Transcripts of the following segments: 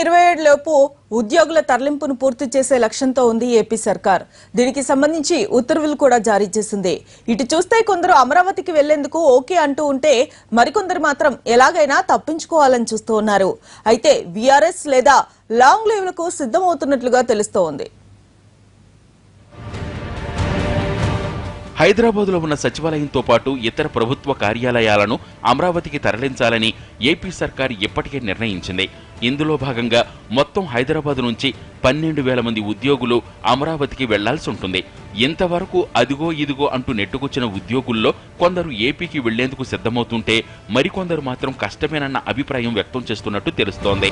2027 లోపు ఉద్యోగుల తరలింపును పూర్తి చేసే లక్ష్యంతో ఉంది ఏపీ సర్కార్. దీనికి సంబంధించి ఉత్తర్వులు కూడా జారీ చేసింది. ఇటు చూస్తే కొందరు అమరావతికి వెళ్లేందుకు ఓకే అంటూ ఉంటే మరికొందరు మాత్రం ఎలాగైనా తప్పించుకోవాలని చూస్తూ ఉన్నారు. అయితే వీఆర్ఎస్ లేదా లాంగ్ లీవ్లకు సిద్ధమవుతున్నట్లుగా తెలుస్తోంది. హైదరాబాద్లో ఉన్న సచివాలయంతో పాటు ఇతర ప్రభుత్వ కార్యాలయాలను అమరావతికి తరలించాలని ఏపీ సర్కార్ ఇప్పటికే నిర్ణయించింది. ఇందులో భాగంగా మొత్తం హైదరాబాద్ నుంచి 12,000 మంది ఉద్యోగులు అమరావతికి వెళ్లాల్సి ఉంటుంది. ఇంతవరకు అదిగో ఇదిగో అంటూ నెట్టుకొచ్చిన ఉద్యోగుల్లో కొందరు ఏపీకి వెళ్లేందుకు సిద్ధమవుతుంటే మరికొందరు మాత్రం కష్టమేనన్న అభిప్రాయం వ్యక్తం చేస్తున్నట్టు తెలుస్తోంది.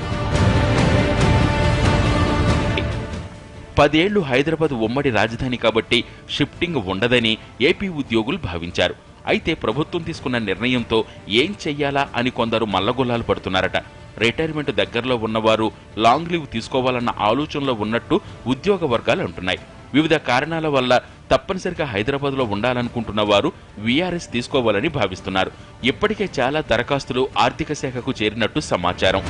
10 ఏళ్లు హైదరాబాద్ ఉమ్మడి రాజధాని కాబట్టి షిఫ్టింగ్ ఉండదని ఏపీ ఉద్యోగులు భావించారు. అయితే ప్రభుత్వం తీసుకున్న నిర్ణయంతో ఏం చెయ్యాలా అని కొందరు మల్లగొల్లాలు పడుతున్నారట. రిటైర్మెంట్ దగ్గరలో ఉన్నవారు లాంగ్ లీవ్ తీసుకోవాలన్న ఆలోచనలో ఉన్నట్టు ఉద్యోగ వర్గాలు అంటున్నాయి. వివిధ కారణాల వల్ల తప్పనిసరిగా హైదరాబాద్లో ఉండాలనుకుంటున్న వారు వీఆర్ఎస్ తీసుకోవాలని భావిస్తున్నారు. ఇప్పటికే చాలా దరఖాస్తులు ఆర్థిక శాఖకు చేరినట్టు సమాచారం.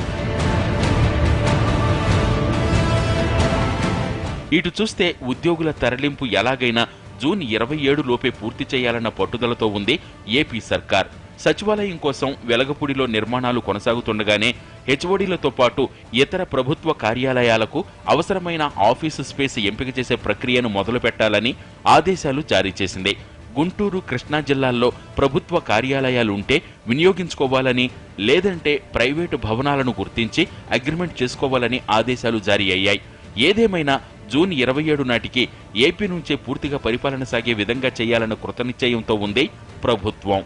ఇటు చూస్తే ఉద్యోగుల తరలింపు ఎలాగైనా జూన్ 27 లోపే పూర్తి చేయాలన్న పట్టుదలతో ఉంది ఏపీ సర్కార్. సచివాలయం కోసం వెలగపూడిలో నిర్మాణాలు కొనసాగుతుండగానే హెచ్ఓడీలతో పాటు ఇతర ప్రభుత్వ కార్యాలయాలకు అవసరమైన ఆఫీసు స్పేస్ ఎంపిక చేసే ప్రక్రియను మొదలుపెట్టాలని ఆదేశాలు జారీ చేసింది. గుంటూరు, కృష్ణా జిల్లాల్లో ప్రభుత్వ కార్యాలయాలుంటే వినియోగించుకోవాలని, లేదంటే ప్రైవేటు భవనాలను గుర్తించి అగ్రిమెంట్ చేసుకోవాలని ఆదేశాలు జారీ అయ్యాయి. ఏదేమైనా జూన్ 27 నాటికి ఏపీ నుంచే పూర్తిగా పరిపాలన సాగే విధంగా చేయాలన్న కృతనిశ్చయంతో ఉంది ప్రభుత్వం.